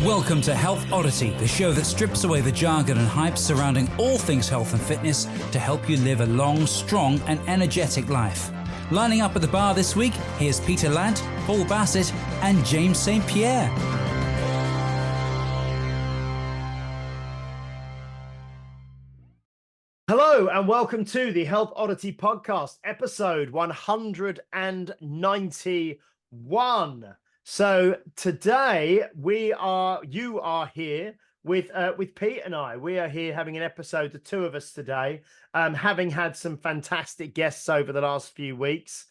Welcome to Health Oddity, the show that strips away the jargon and hype surrounding all things health and fitness to help you live a long, strong and energetic life. Lining up at the bar this week, here's Peter Lant, Paul Bassett and James St. Pierre. Hello and welcome to the Health Oddity podcast, episode 191. So today you are here with Pete and I. We are here having an episode, the two of us today, having had some fantastic guests over the last few weeks.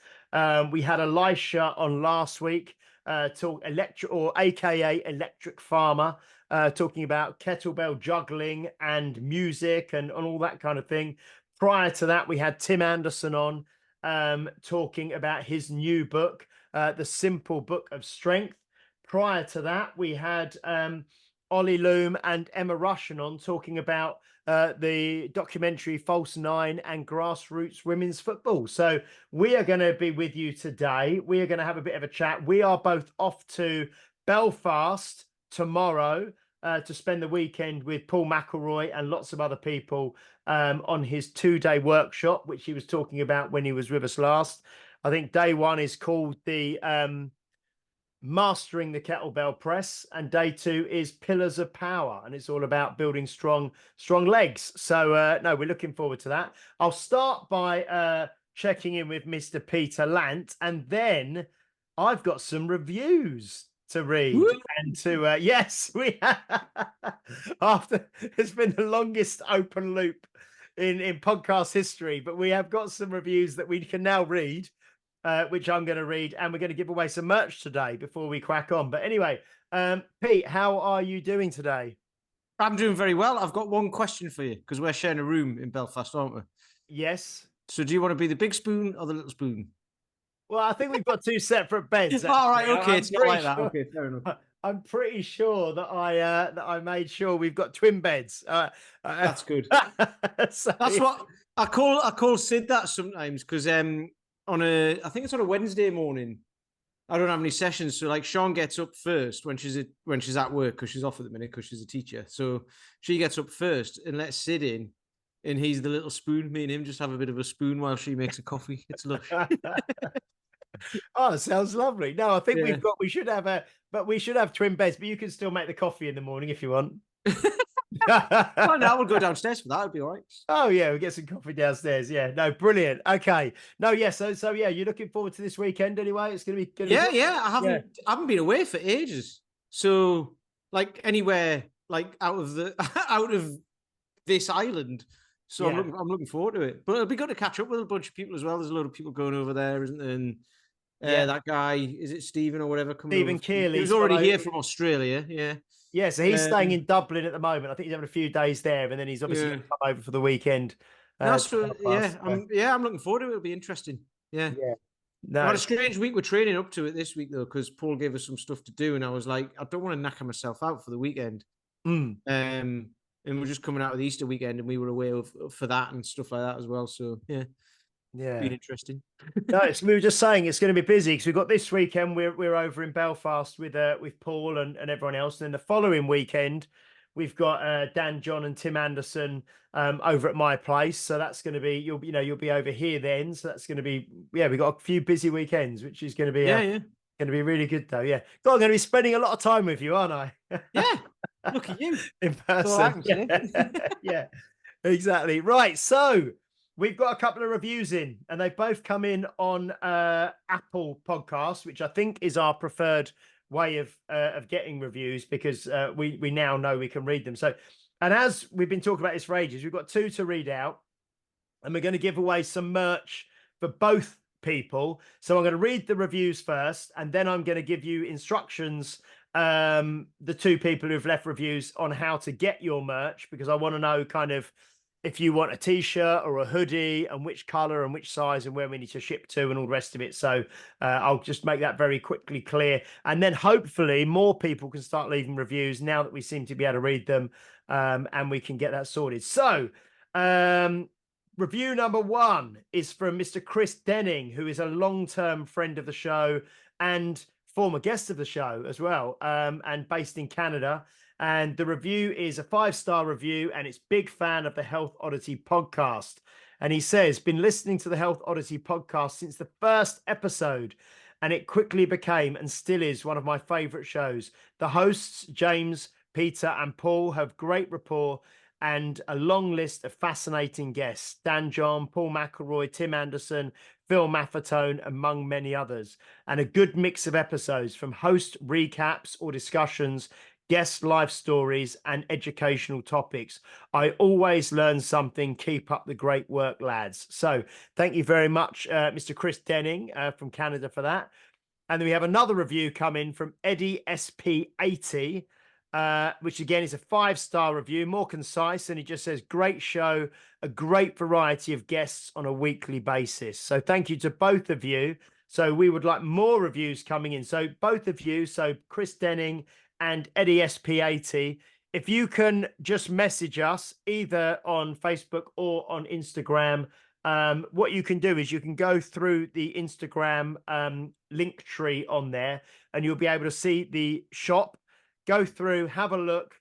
We had Elisha on last week, talk electric or AKA Electric Farmer, talking about kettlebell juggling and music and all that kind of thing. Prior to that, we had Tim Anderson on, talking about his new book, The Simple Book of Strength. Prior to that, we had Ollie Loom and Emma Rushen on talking about the documentary False Nine and grassroots women's football. So we are going to be with you today. We are going to have a bit of a chat. We are both off to Belfast tomorrow to spend the weekend with Paul McElroy and lots of other people on his 2-day workshop, which he was talking about when he was with us last. I think day one is called the Mastering the Kettlebell Press, and day two is Pillars of Power, and it's all about building strong legs. So no, we're looking forward to that. I'll start by checking in with Mr. Peter Lant, and then I've got some reviews to read. Woo! And to yes, we after it's been the longest open loop in podcast history, but we have got some reviews that we can now read, which I'm going to read, and we're going to give away some merch today before we crack on. But anyway, Pete, how are you doing today? I'm doing very well. I've got one question for you, because we're sharing a room in Belfast, aren't we? Yes. So do you want to be the big spoon or the little spoon? Well, I think we've got two separate beds. All right, okay, it's not like that. Okay, fair enough. I'm pretty sure that I made sure we've got twin beds. That's good. So, That's what I call Sid that sometimes, because I think it's on a Wednesday morning, I don't have any sessions, so like Sean gets up first when she's at work, because she's off at the minute because she's a teacher. So she gets up first and lets Sid in, and he's the little spoon. Me and him just have a bit of a spoon while she makes a coffee. It's lush. Oh, sounds lovely. No, I think we should have twin beds, but you can still make the coffee in the morning if you want. Well, no, we'll go downstairs for that. It'll be all right. Oh yeah, we'll get some coffee downstairs. Yeah, no, brilliant. Okay, no, yeah. So yeah, you're looking forward to this weekend anyway. It's gonna be yeah. I haven't been away for ages. So like anywhere like out of this island. So yeah. I'm looking forward to it. But it'll be good to catch up with a bunch of people as well. There's a load of people going over there, isn't there? And that guy, is it Stephen or whatever? Stephen Keeley. He was already here from Australia. Yeah. Yeah, so he's staying in Dublin at the moment. I think he's having a few days there, and then he's obviously going to come over for the weekend. I'm looking forward to it. It'll be interesting. Yeah. No. I had a strange week. We're training up to it this week, though, because Paul gave us some stuff to do, and I was like, I don't want to knacker myself out for the weekend. And we're just coming out of the Easter weekend, and we were away for that and stuff like that as well. So, yeah. Been interesting. No, we were just saying it's going to be busy because we've got this weekend. We're over in Belfast with Paul and everyone else, and then the following weekend we've got Dan, John, and Tim Anderson over at my place. So that's going to be you'll be over here then. So that's going to be we've got a few busy weekends, which is going to be going to be really good though. Yeah, God, I'm going to be spending a lot of time with you, aren't I? Yeah, look at you in person. Yeah, exactly. Right, so. We've got a couple of reviews in, and they both come in on Apple Podcasts, which I think is our preferred way of getting reviews, because we now know we can read them. So, and as we've been talking about this for ages, we've got two to read out, and we're going to give away some merch for both people. So I'm going to read the reviews first, and then I'm going to give you instructions, the two people who've left reviews, on how to get your merch, because I want to know kind of if you want a t-shirt or a hoodie, and which color and which size and where we need to ship to and all the rest of it. So I'll just make that very quickly clear. And then hopefully more people can start leaving reviews now that we seem to be able to read them, and we can get that sorted. So review number one is from Mr. Chris Denning, who is a long-term friend of the show and former guest of the show as well, and based in Canada. And the review is a 5-star review, and it's big fan of the Health Oddity podcast. And he says, been listening to the Health Oddity podcast since the first episode, and it quickly became and still is one of my favorite shows. The hosts, James, Peter, and Paul, have great rapport and a long list of fascinating guests. Dan John, Paul McElroy, Tim Anderson, Phil Maffetone, among many others. And a good mix of episodes from host recaps or discussions, guest life stories, and educational topics. I always learn something. Keep up the great work, lads. So thank you very much, Mr. Chris Denning from Canada for that. And then we have another review come in from Eddie SP80, which again is a 5-star review, more concise. And he just says, great show, a great variety of guests on a weekly basis. So thank you to both of you. So we would like more reviews coming in. So both of you, so Chris Denning and Eddie SP80, if you can just message us either on Facebook or on Instagram, what you can do is you can go through the Instagram link tree on there, and you'll be able to see the shop. Go through, have a look,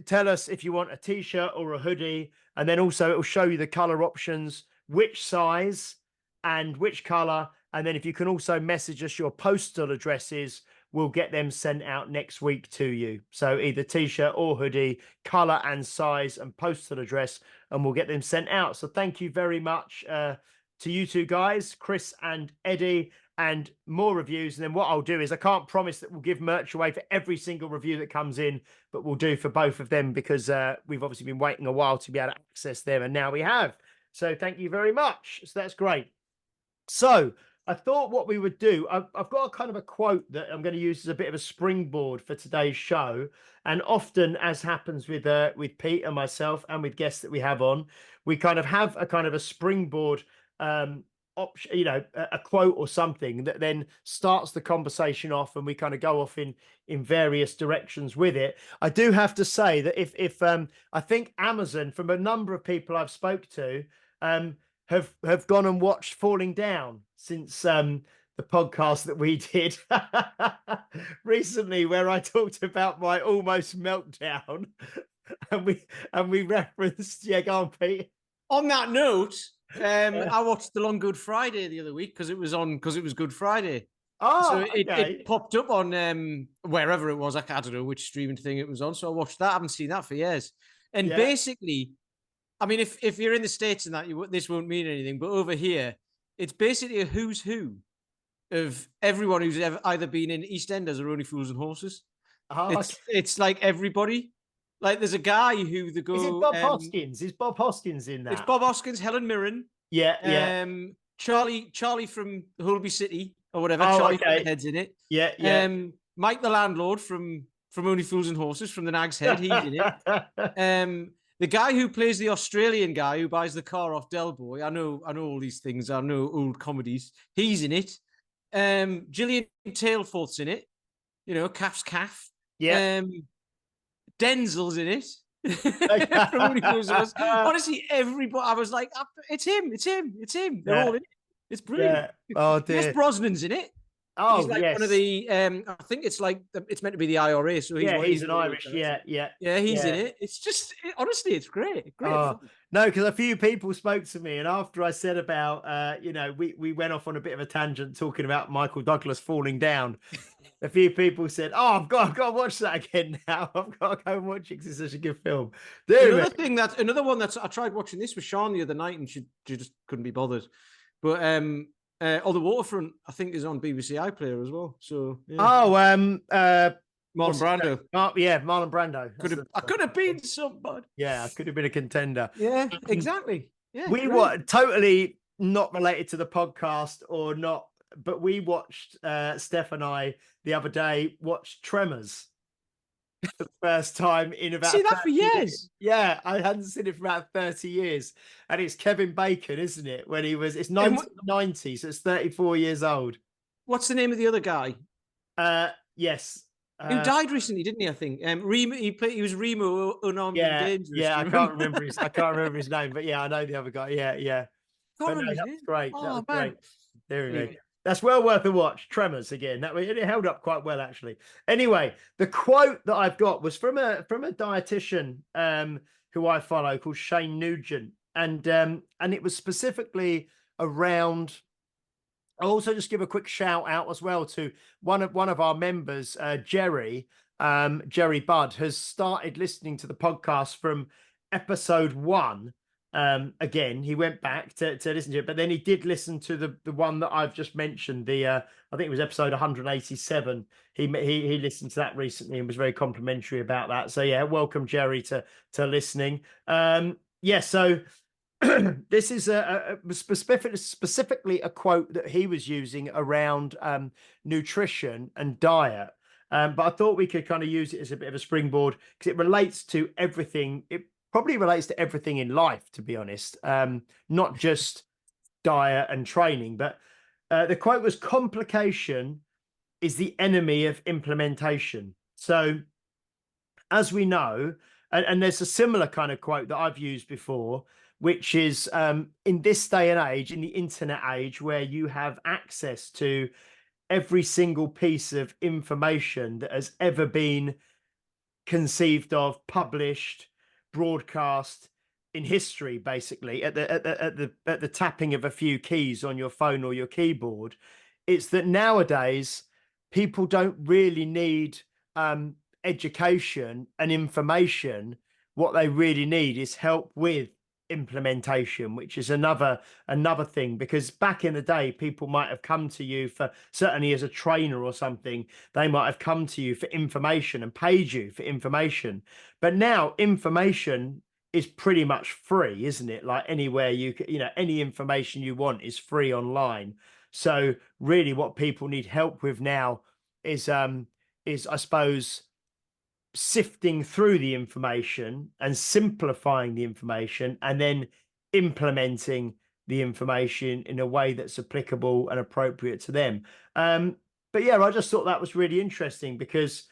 tell us if you want a t-shirt or a hoodie, and then also it will show you the color options, which size and which color. And then if you can also message us your postal addresses, we'll get them sent out next week to you. So either t-shirt or hoodie, color and size and postal address, and we'll get them sent out. So thank you very much to you two guys, Chris and Eddie, and more reviews. And then what I'll do is, I can't promise that we'll give merch away for every single review that comes in, but we'll do for both of them because we've obviously been waiting a while to be able to access them, and now we have. So thank you very much. So that's great. So I thought what we would do, I've got a kind of a quote that I'm going to use as a bit of a springboard for today's show. And often, as happens with Pete and myself and with guests that we have on, we kind of have a kind of a springboard option, you know, a quote or something that then starts the conversation off, and we kind of go off in various directions with it. I do have to say that if I think Amazon, from a number of people I've spoke to, have gone and watched Falling Down since the podcast that we did recently, where I talked about my almost meltdown, and we referenced, yeah, go on, Pete. On that note, I watched The Long Good Friday the other week because it was Good Friday. Oh, so okay. it popped up on wherever it was. I don't know which streaming thing it was on. So I watched that. I haven't seen that for years. And basically, I mean, if you're in the States and that, this won't mean anything. But over here, it's basically a who's who of everyone who's ever either been in EastEnders or Only Fools and Horses. Oh, it's like everybody. Like there's a guy who the go. Is it Bob Hoskins? Is Bob Hoskins in that? It's Bob Hoskins, Helen Mirren. Yeah. Charlie from Holby City or whatever. Oh, Charlie okay. Head's in it. Yeah. Mike the landlord from Only Fools and Horses, from the Nag's Head. He's in it. The guy who plays the Australian guy who buys the car off Del Boy. I know all these things. I know old comedies. He's in it. Gillian Tailforth's in it. You know, Calf's Calf. Yeah. Denzel's in it. Honestly, everybody. I was like, it's him. They're all in it. It's brilliant. Yeah. Oh dear. Yes, Brosnan's in it. Oh, he's like one of the. I think it's like it's meant to be the IRA. So he's an Irish. Yeah. He's in it. It's just honestly, it's great. Oh, no, because a few people spoke to me, and after I said about, we went off on a bit of a tangent talking about Michael Douglas Falling Down. A few people said, "Oh, I've got to watch that again now. I've got to go and watch it because it's such a good film." Another one I tried watching this with Sean the other night, and she just couldn't be bothered. But The Waterfront, I think, is on BBC iPlayer as well. So yeah. Marlon Brando. Marlon Brando. I could have been somebody. Yeah, I could have been a contender. Yeah, exactly. Yeah, we were totally not related to the podcast or not, but we watched Steph and I the other day watched Tremors the first time in about. See that for years. Yeah, I hadn't seen it for about 30 years, and it's Kevin Bacon, isn't it? When he was, it's 1990, so it's 34 years old. What's the name of the other guy? Yes. Who died recently, didn't he? I think Remo. He was Remo, unarmed and dangerous. Yeah, I can't remember his name, but yeah, I know the other guy. Yeah. But no, that was great. That was great. There we go. That's well worth a watch. Tremors again. It held up quite well, actually. Anyway, the quote that I've got was from a dietitian who I follow called Shane Nugent, and it was specifically around. I'll also just give a quick shout out as well to one of our members, Jerry. Jerry Budd has started listening to the podcast from episode 1. Again, he went back to listen to it, but then he did listen to the one that I've just mentioned. I think it was episode 187. He listened to that recently and was very complimentary about that. So yeah, welcome Jerry to listening. So this is specifically a quote that he was using around nutrition and diet. But I thought we could kind of use it as a bit of a springboard because it relates to everything. It probably relates to everything in life, to be honest, not just diet and training. But the quote was, "Complication is the enemy of implementation." So as we know, and there's a similar kind of quote that I've used before, which is in this day and age, in the internet age, where you have access to every single piece of information that has ever been conceived of, published, broadcast in history, basically at the tapping of a few keys on your phone or your keyboard. It's that nowadays people don't really need education and information. What they really need is help with implementation, which is another thing, because back in the day people might have come to you for, certainly as a trainer or something, they might have come to you for information and paid you for information. But now information is pretty much free, isn't it? Like anywhere any information you want is free online. So really what people need help with now is I suppose sifting through the information and simplifying the information and then implementing the information in a way that's applicable and appropriate to them. But yeah, I just thought that was really interesting because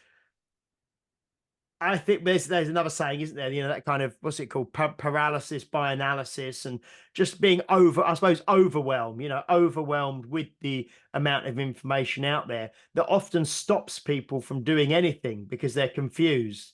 I think there's another saying, isn't there? That kind of, what's it called? Paralysis by analysis, and just being overwhelmed, overwhelmed with the amount of information out there that often stops people from doing anything because they're confused.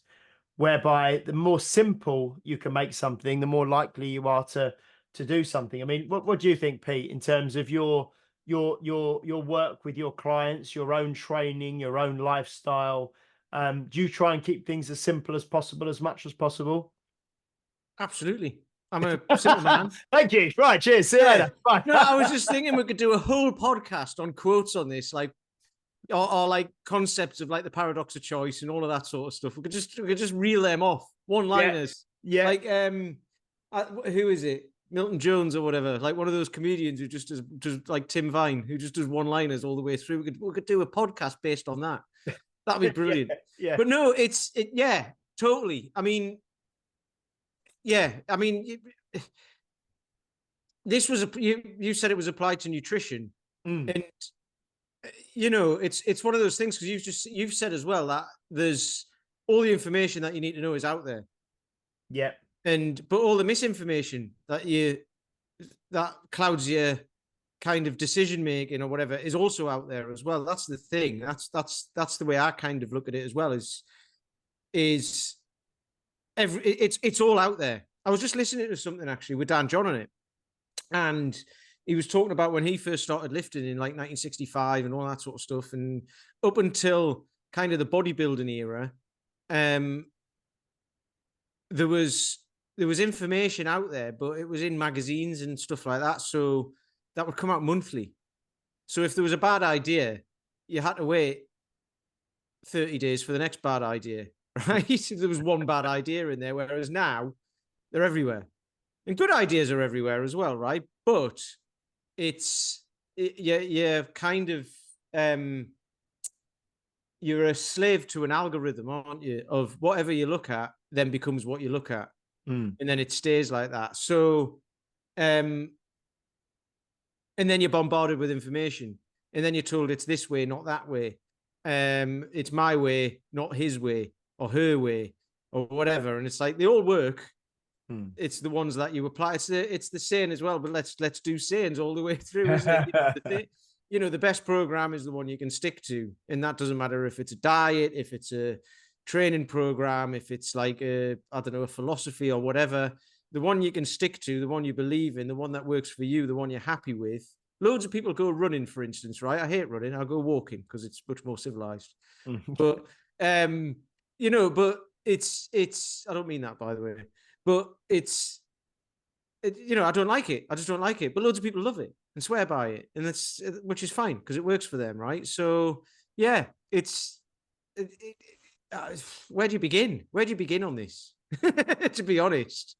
Whereby the more simple you can make something, the more likely you are to do something. I mean, what do you think, Pete, in terms of your work with your clients, your own training, your own lifestyle? Do you try and keep things as simple as possible, as much as possible? Absolutely. I'm a simple man. Thank you. Right. Cheers. See you later. Bye. No, I was just thinking we could do a whole podcast on quotes on this, like, or like concepts of like the paradox of choice and all of that sort of stuff. We could just reel them off, one-liners. Yeah. Like, who is it? Milton Jones or whatever, like one of those comedians who just does like Tim Vine, who just does one-liners all the way through. We could do a podcast based on that. That'd be brilliant. Yeah. But no, yeah, totally. I mean, this was you said it was applied to nutrition, and it's one of those things because you've said as well that there's all the information that you need to know is out there. Yeah. But all the misinformation that clouds your kind of decision making or whatever is also out there as well. That's the thing. That's the way I kind of look at it as well. It's all out there. I was just listening to something actually with Dan John on it, and he was talking about when he first started lifting in like 1965 and all that sort of stuff, and up until kind of the bodybuilding era, there was information out there, but it was in magazines and stuff like that. So that would come out monthly. So if there was a bad idea, you had to wait 30 days for the next bad idea, right? If there was one bad idea in there, whereas now they're everywhere. And good ideas are everywhere as well, right? But you're kind of, you're a slave to an algorithm, aren't you? Of whatever you look at, then becomes what you look at. And then it stays like that. So, and then you're bombarded with information, and then you're told it's this way, not that way. It's my way, not his way or her way or whatever. And it's like they all work. It's the ones that you apply. It's the saying as well, but let's do sayings all the way through. Isn't it? you know, the best program is the one you can stick to. And that doesn't matter if it's a diet, if it's a training program, if it's like a, I don't know, a philosophy or whatever. The one you can stick to, the one you believe in, the one that works for you, the one you're happy with. Loads of people go running, for instance, right? I hate running. I'll go walking because it's much more civilized. But, you know, but it's, I don't mean that, by the way, but you know, I don't like it. I just don't like it. But loads of people love it and swear by it. And that's, which is fine because it works for them, right? So, yeah, where do you begin? Where do you begin on this? To be honest,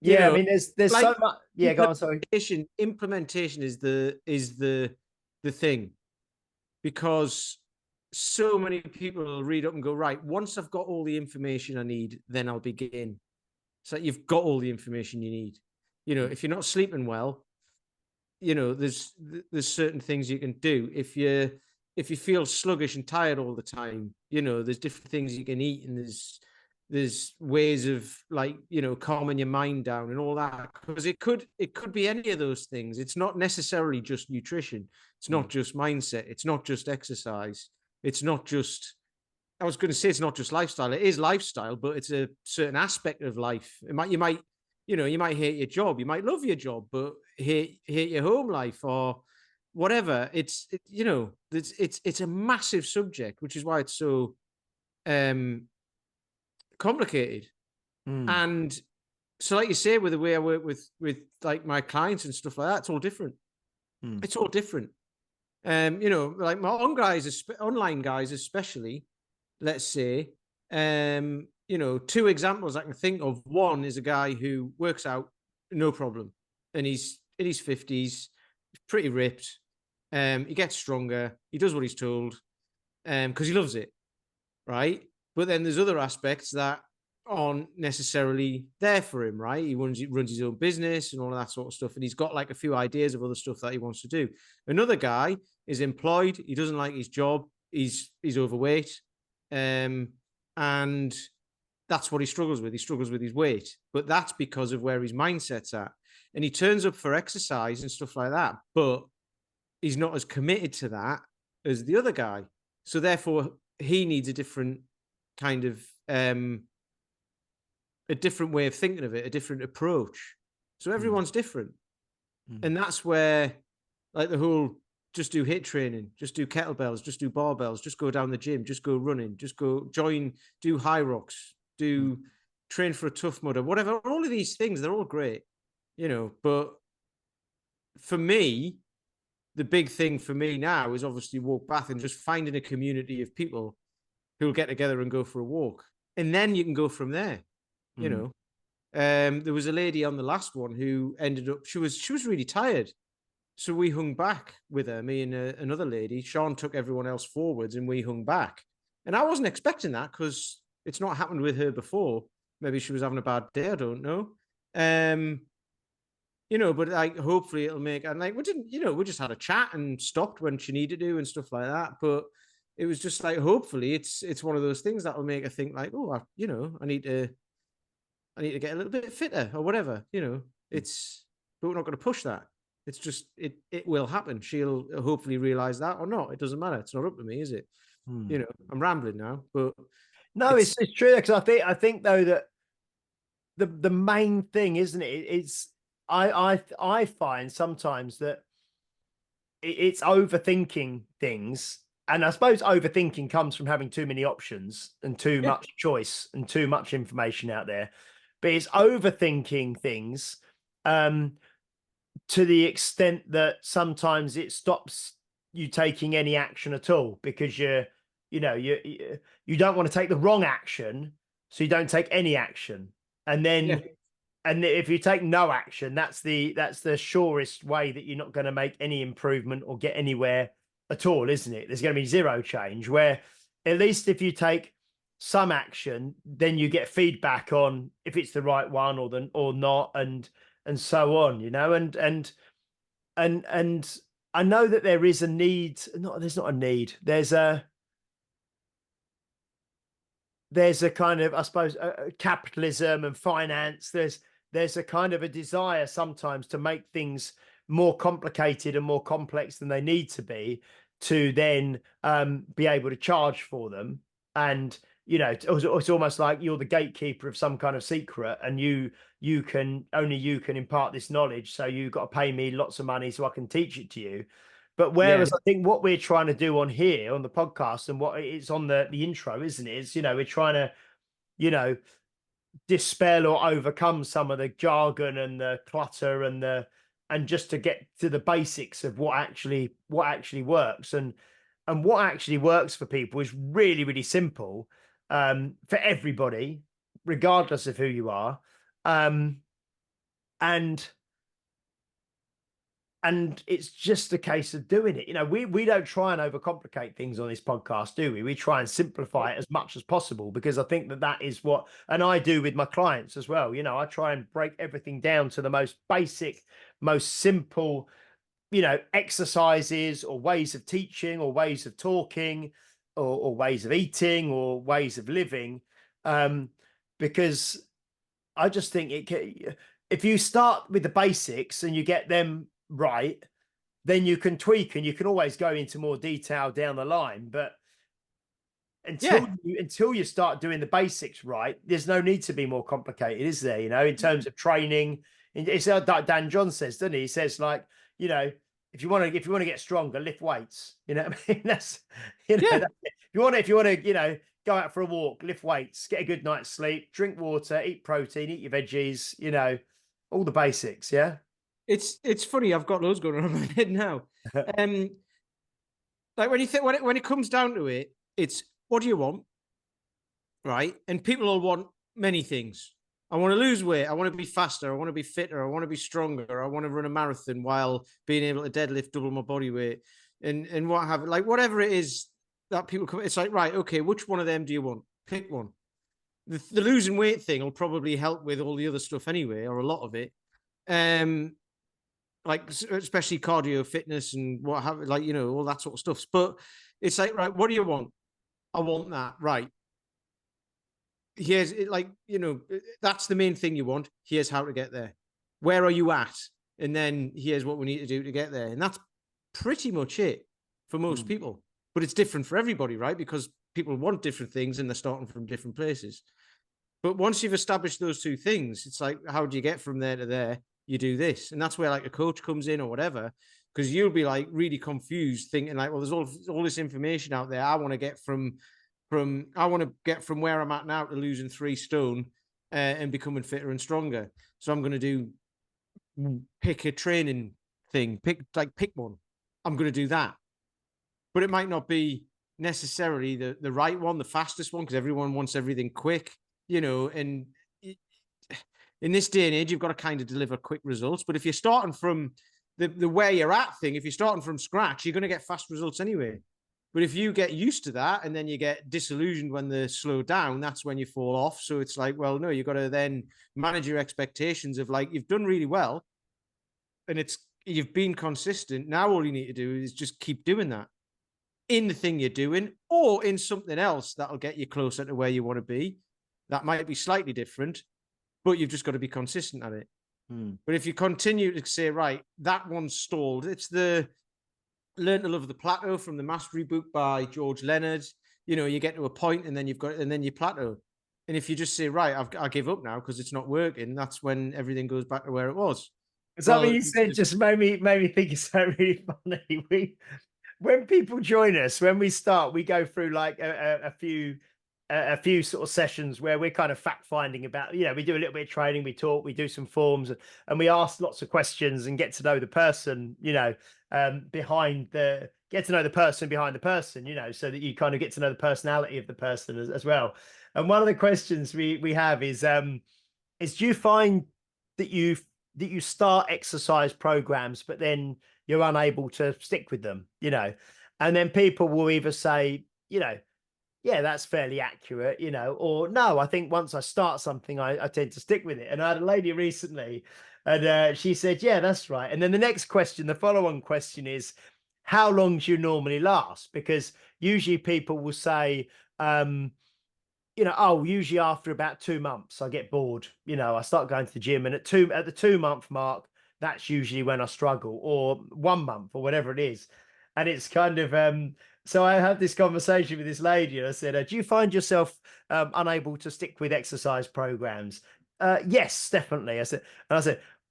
you Yeah, I know, mean, there's like so much. Yeah, go on. Sorry. implementation is the thing, because so many people read up and go, right, once I've got all the information I need, then I'll begin. So you've got all the information you need. You know, if you're not sleeping well, you know, there's certain things you can do. If you feel sluggish and tired all the time, you know, there's different things you can eat, and there's ways of, like, you know, calming your mind down and all that, because it could be any of those things. It's not necessarily just nutrition. It's not just mindset. It's not just exercise. It's not just, I was going to say it's not just lifestyle. It is lifestyle, but it's a certain aspect of life. You might, you know, you might hate your job. You might love your job, but hate your home life or whatever. You know, it's a massive subject, which is why it's so complicated. And so, like you say, with the way I work with like my clients and stuff like that, it's all different. It's all different. You know, like my online guys, especially, let's say, you know, two examples I can think of. One is a guy who works out no problem, and he's in his 50s, pretty ripped. He gets stronger. He does what he's told, because he loves it, right? But then there's other aspects that aren't necessarily there for him, right? He runs his own business and all of that sort of stuff, and he's got like a few ideas of other stuff that he wants to do. Another guy is employed. He doesn't like his job. He's overweight, and that's what he struggles with. He struggles with his weight, but that's because of where his mindset's at. And he turns up for exercise and stuff like that, but he's not as committed to that as the other guy. So therefore, he needs a different kind of a different way of thinking of it, a different approach. So everyone's different. And that's where, like, the whole just do HIIT training, just do kettlebells, just do barbells, just go down the gym, just go running, just go do high rocks, do train for a Tough Mudder, whatever. All of these things, they're all great, you know. But for me, the big thing for me now is obviously Walk Bath and just finding a community of people who'll get together and go for a walk. And then you can go from there, you know. There was a lady on the last one who ended up, she was really tired. So we hung back with her, me and another lady. Sean took everyone else forwards and we hung back. And I wasn't expecting that because it's not happened with her before. Maybe she was having a bad day, I don't know. You know, but like, hopefully it'll make, and like, we didn't, you know, we just had a chat and stopped when she needed to and stuff like that. But it was just like, hopefully it's one of those things that will make her think like, oh, you know, I need to get a little bit fitter or whatever, you know. But we're not going to push that. It's just, it will happen. She'll hopefully realize that or not. It doesn't matter. It's not up to me, is it? You know, I'm rambling now, but no, it's true, because I think though that the main thing, isn't it? It's I find sometimes that it's overthinking things, and I suppose overthinking comes from having too many options and too much choice and too much information out there. But it's overthinking things to the extent that sometimes it stops you taking any action at all, because you don't want to take the wrong action, so you don't take any action. And then and if you take no action, that's the surest way that you're not going to make any improvement or get anywhere at all, isn't it? There's going to be zero change. Where at least if you take some action, then you get feedback on if it's the right one or not, and so on, you know. And I know that there is a need. There's not a need. There's a kind of, I suppose, capitalism and finance. There's a kind of a desire sometimes to make things more complicated and more complex than they need to be to then be able to charge for them. And it's almost like you're the gatekeeper of some kind of secret, and you can impart this knowledge, so you've got to pay me lots of money so I can teach it to you. But whereas I think what we're trying to do on here on the podcast, and what it's on the intro, isn't it? Is we're trying to dispel or overcome some of the jargon and the clutter and just to get to the basics of what actually works. And what actually works for people is really, really simple, for everybody, regardless of who you are. And it's just a case of doing it. We don't try and overcomplicate things on this podcast, do we? We try and simplify it as much as possible, because I think that is what, and I do with my clients as well. I try and break everything down to the most basic, most simple, exercises or ways of teaching or ways of talking or ways of eating or ways of living. Because I just think if you start with the basics and you get them right, then you can tweak and you can always go into more detail down the line. But until you start doing the basics right, there's no need to be more complicated, is there? In terms of training, it's like Dan John says, doesn't he? He says, like, if you want to get stronger, lift weights. You know what I mean? That's if you want to go out for a walk, lift weights, get a good night's sleep, drink water, eat protein, eat your veggies. All the basics. Yeah. It's funny. I've got loads going on in my head now. Like when you think when it comes down to it, it's what do you want, right? And people will want many things. I want to lose weight. I want to be faster. I want to be fitter. I want to be stronger. I want to run a marathon while being able to deadlift double my body weight, and what have like whatever it is that people come. It's like, right, okay, which one of them do you want? Pick one. The losing weight thing will probably help with all the other stuff anyway, or a lot of it. Like especially cardio, fitness, and what have all that sort of stuff. But it's like, right, what do you want? I want that. Right. Here's it, that's the main thing you want. Here's how to get there. Where are you at? And then here's what we need to do to get there. And that's pretty much it for most people. But it's different for everybody, right? Because people want different things and they're starting from different places. But once you've established those two things, it's like, how do you get from there to there? You do this. And that's where like a coach comes in or whatever, because you'll be like really confused thinking like, well, there's all this information out there. I want to get from where I'm at now to losing 3 stone and becoming fitter and stronger. So I'm going to pick a training thing, pick one. I'm going to do that. But it might not be necessarily the right one, the fastest one, because everyone wants everything quick, and in this day and age, you've got to kind of deliver quick results. But if you're starting from the where you're at thing, if you're starting from scratch, you're going to get fast results anyway. But if you get used to that and then you get disillusioned when they slow down, that's when you fall off. So it's like, well, no, you've got to then manage your expectations of like, you've done really well and you've been consistent. Now all you need to do is just keep doing that in the thing you're doing or in something else that'll get you closer to where you want to be. That might be slightly different, but you've just got to be consistent at it. But if you continue to say, right, that one's stalled, it's the Learn to Love the Plateau from the Mastery book by George Leonard. You get to a point and then you plateau. And if you just say, right, I give up now because it's not working, that's when everything goes back to where it was. Something you said just made me think it's so really funny. When people join us, when we start, we go through like a few sort of sessions where we're kind of fact finding about, we do a little bit of training, we talk, we do some forms, and we ask lots of questions and get to know the person, behind the person, so that you kind of get to know the personality of the person as well. And one of the questions we have is do you find that you start exercise programs, but then you're unable to stick with them, and then people will either say, yeah, that's fairly accurate, or no, I think once I start something, I tend to stick with it. And I had a lady recently and she said, yeah, that's right. And then the follow-on question is, how long do you normally last? Because usually people will say, usually after about 2 months, I get bored. I start going to the gym, and at the 2 month mark, that's usually when I struggle, or 1 month or whatever it is. And it's kind of so I had this conversation with this lady, and I said, do you find yourself unable to stick with exercise programs? Yes, definitely.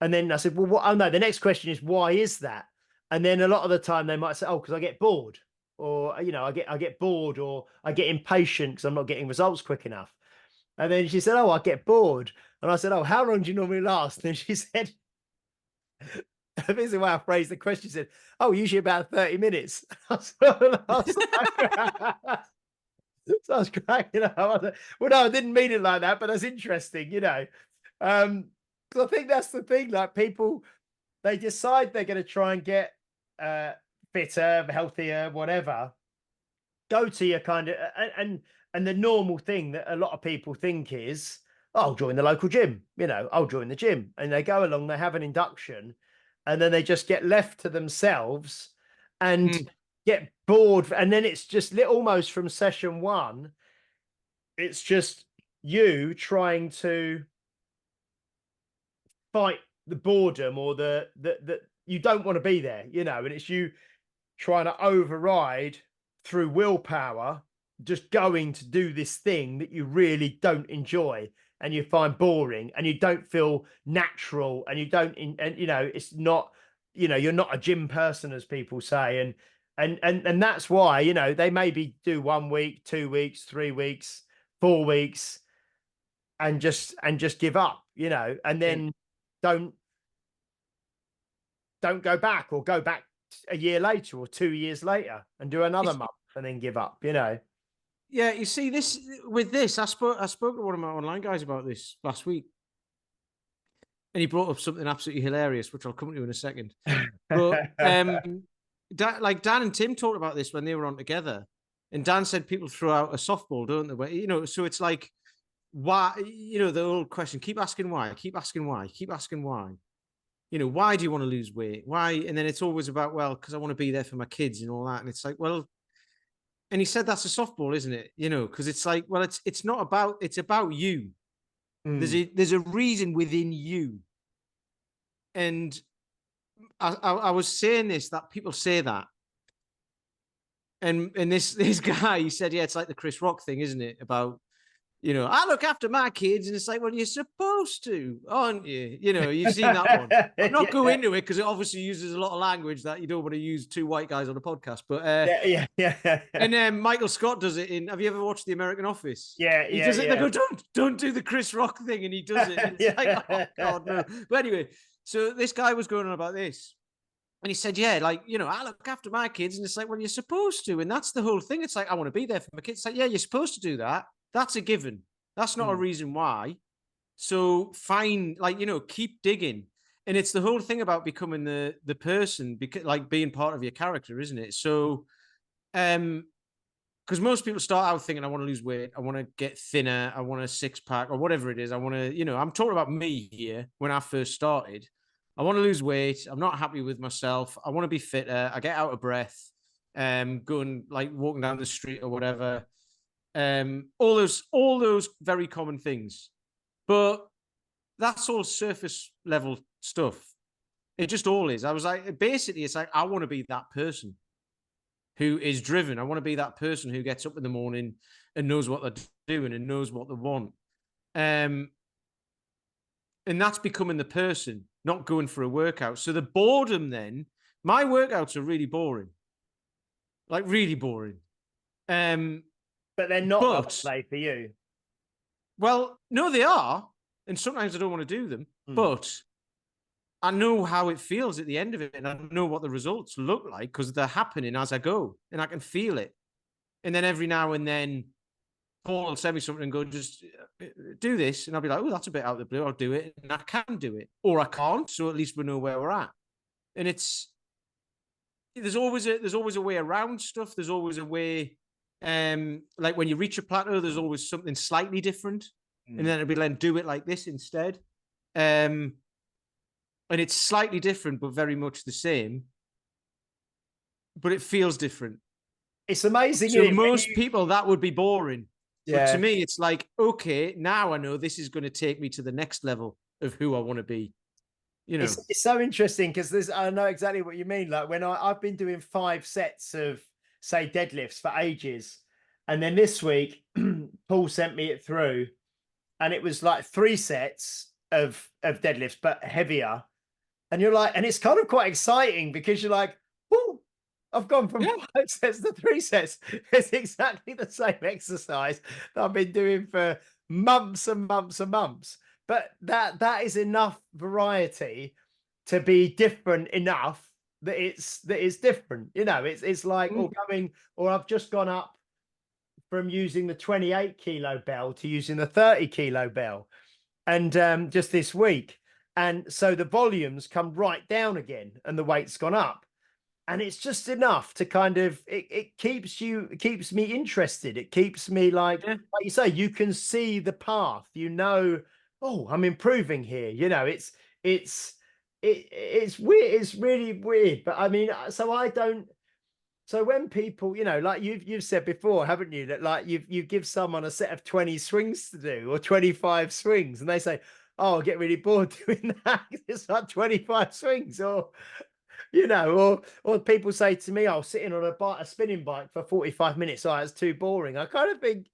And then I said, well, what? Oh no, the next question is, why is that? And then a lot of the time they might say, oh, because I get bored, or I get bored, or I get impatient because I'm not getting results quick enough. And then she said, oh, I get bored. And I said, oh, how long do you normally last? And she said, this is the way I phrased the question. She said, oh, usually about 30 minutes. So I was cracking up. Well, no, I didn't mean it like that, but that's interesting, because I think that's the thing. Like, people, they decide they're going to try and get fitter, healthier, whatever. Go to your kind of and the normal thing that a lot of people think is, oh, I'll join the local gym. I'll join the gym, and they go along. They have an induction, and then they just get left to themselves and get bored. And then it's just almost from session one, it's just you trying to fight the boredom, or the you don't want to be there, and it's you trying to override through willpower, just going to do this thing that you really don't enjoy and you find boring and you don't feel natural, and you don't it's not, you're not a gym person, as people say. And that's why, they maybe do 1 week, 2 weeks, 3 weeks, 4 weeks, and just give up, and then don't go back, or go back a year later or 2 years later and do another month and then give up. Yeah, you see, I spoke to one of my online guys about this last week, and he brought up something absolutely hilarious, which I'll come to in a second. But Dan and Tim talked about this when they were on together, and Dan said people throw out a softball, don't they? So it's like, why? The old question: keep asking why, keep asking why, keep asking why. Why do you want to lose weight? Why? And then it's always about, well, because I want to be there for my kids and all that. And it's like, well, and he said that's a softball, isn't it? Because it's like, well, it's not about, it's about you. There's a reason within you. And I was saying this, that people say that. And this guy, he said, yeah, it's like the Chris Rock thing, isn't it? About, I look after my kids, and it's like, well, you're supposed to, aren't you? You've seen that one. I'm not go into it because it obviously uses a lot of language that you don't want to use two white guys on a podcast. But yeah. And then Michael Scott does it in. Have you ever watched The American Office? Yeah, he does it. They go, don't do the Chris Rock thing, and he does it. And it's like, oh God, no. But anyway, so this guy was going on about this. And he said, yeah, like, I look after my kids. And it's like, well, you're supposed to. And that's the whole thing. It's like, I want to be there for my kids. It's like, yeah, you're supposed to do that. That's a given. That's not a reason why. So fine, keep digging. And it's the whole thing about becoming the person, like being part of your character, isn't it? So, because most people start out thinking, I want to lose weight, I want to get thinner, I want a six pack, or whatever it is. I want to, I'm talking about me here when I first started. I want to lose weight. I'm not happy with myself. I want to be fitter. I get out of breath, going like walking down the street or whatever. All those very common things, but that's all surface level stuff. It just all is. I was like, basically, it's like, I want to be that person who is driven. I want to be that person who gets up in the morning and knows what they're doing and knows what they want. And that's becoming the person, not going for a workout. So the boredom then, my workouts are really boring, like really boring. But they're not a play for you. Well, no, they are. And sometimes I don't want to do them, but I know how it feels at the end of it. And I know what the results look like because they're happening as I go and I can feel it. And then every now and then Paul will send me something and go, just do this. And I'll be like, oh, that's a bit out of the blue. I'll do it. And I can do it, or I can't. So at least we know where we're at. And there's always a way around stuff. There's always a way. Like when you reach a plateau, there's always something slightly different, and then it'll be like, do it like this instead. And it's slightly different, but very much the same. But it feels different. It's amazing. So most people, that would be boring. Yeah. But to me, it's like, okay, now I know this is going to take me to the next level of who I want to be. You know, it's so interesting because I know exactly what you mean. Like when I've been doing 5 sets of, say, deadlifts for ages, and then this week Paul sent me it through, and it was like 3 sets of deadlifts but heavier, and you're like, and it's kind of quite exciting because you're like, oh, I've gone from 5 sets to 3 sets. It's exactly the same exercise that I've been doing for months and months and months. But that is enough variety to be different enough that it's different. You know, it's like, or I've just gone up from using the 28 kilo bell to using the 30 kilo bell, and just this week. And so the volumes come right down again and the weight's gone up. And it's just enough to kind of, it keeps me interested. It keeps me like you say, you can see the path, you know, oh, I'm improving here. You know, it's weird. It's really weird. But I mean, so when people, you know, like you've said before, haven't you, that like you give someone a set of 20 swings to do or 25 swings, and they say, oh, I get really bored doing that. It's like 25 swings, or you know, or people say to me, "Oh, sitting on a spinning bike for 45 minutes, oh, it's too boring." I kind of think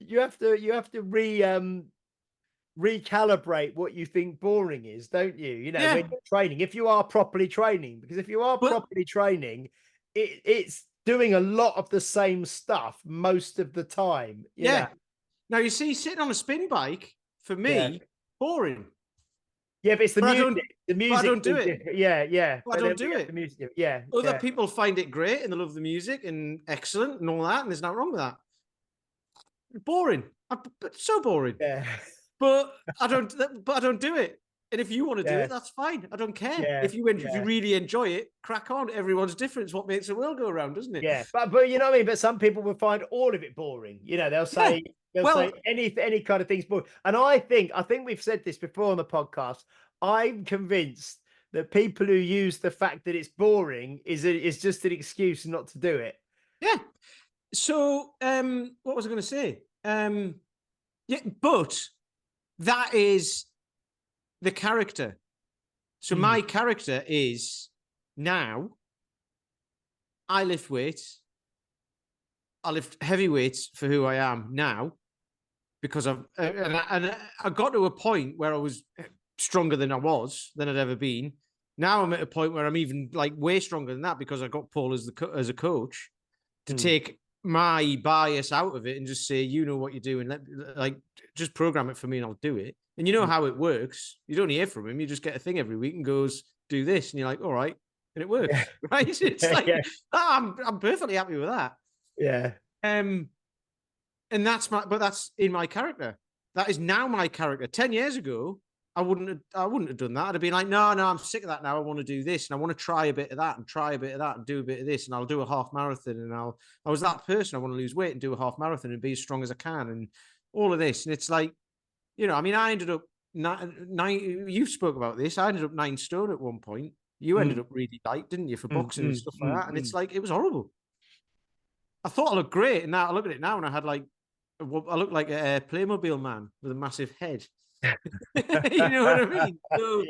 you have to recalibrate what you think boring is, don't you? You know, when you're training, if you are properly training, because if you are properly training, it's doing a lot of the same stuff most of the time. You know? Now you see, sitting on a spin bike for me, boring. Yeah, but it's the music. The music. I don't do it. Yeah. I don't do it. The music. Yeah. Other people find it great and they love the music and excellent and all that, and there's nothing wrong with that. Boring. So boring. Yeah. But I don't do it. And if you want to do it, that's fine. I don't care. Yeah. If you really enjoy it, crack on. Everyone's different. It's what makes the world go around, doesn't it? Yeah. But you know what I mean? But some people will find all of it boring. You know, they'll say say any kind of thing's boring. And I think we've said this before on the podcast. I'm convinced that people who use the fact that it's boring is just an excuse not to do it. Yeah. So what was I going to say? Yeah, but that is the character. So my character is now I lift weights. I lift heavy weights for who I am now, because I got to a point where I was stronger than I'd ever been. Now I'm at a point where I'm even like way stronger than that, because I got Paul as a coach to take my bias out of it and just say, you know what you're doing, just program it for me and I'll do it. And you know how it works. You don't hear from him. You just get a thing every week and goes, do this. And you're like, all right. And it works. Right. It's like, I'm perfectly happy with that. Yeah. And that's in my character. That is now my character. 10 years ago, I wouldn't have done that. I'd have been like, no, I'm sick of that now. I want to do this. And I want to try a bit of that and try a bit of that and do a bit of this. And I'll do a half marathon. And I was that person. I want to lose weight and do a half marathon and be as strong as I can and all of this. And it's like, you know, I mean, I ended up you spoke about this. I ended up 9 stone at one point. You ended up really light, didn't you, for boxing and stuff like that? And it's like, it was horrible. I thought I looked great. And now I look at it now and I look like a Playmobil man with a massive head. You know what I mean? So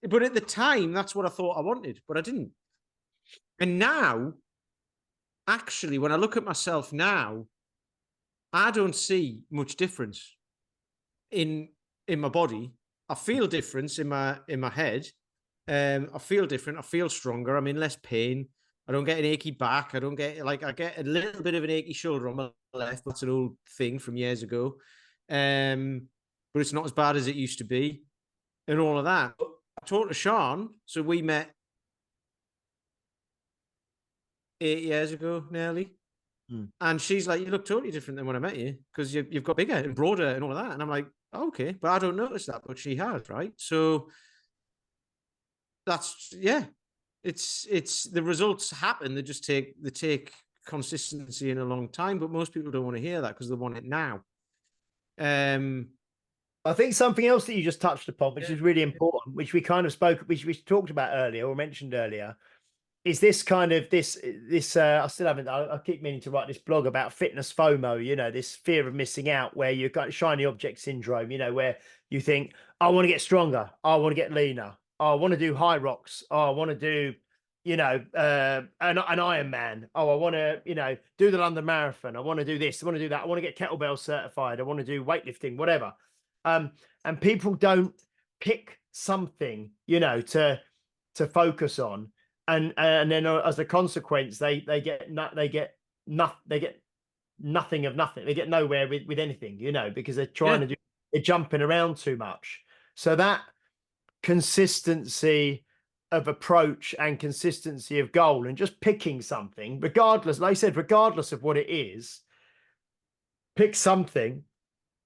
but at the time, that's what I thought I wanted, but I didn't. And now, actually, when I look at myself now, I don't see much difference in my body. I feel difference in my head. I feel different. I feel stronger. I'm in less pain. I don't get an achy back. I get a little bit of an achy shoulder on my left. That's an old thing from years ago. But it's not as bad as it used to be and all of that. But I talked to Sean. So we met 8 years ago, nearly. And she's like, you look totally different than when I met you, because you've got bigger and broader and all of that. And I'm like, oh, okay, but I don't notice that, but she has, right? So that's, it's the results happen. They just take consistency in a long time, but most people don't want to hear that because they want it now. I think something else that you just touched upon, which is really important, which we kind of which we talked about earlier or mentioned earlier, is this kind of this I still haven't, I keep meaning to write this blog about fitness FOMO, this fear of missing out, where you've got shiny object syndrome, where you think, I want to get stronger, I want to get leaner, I want to do high rocks, I want to do an Ironman, I want to do the London Marathon, I want to do this, I want to do that, I want to get kettlebell certified, I want to do weightlifting, whatever. And people don't pick something to focus on, and then as a consequence they get nothing of nothing. They get nowhere with anything, because they're jumping around too much. So that consistency of approach and consistency of goal, and just picking something, regardless, like I said, regardless of what it is, pick something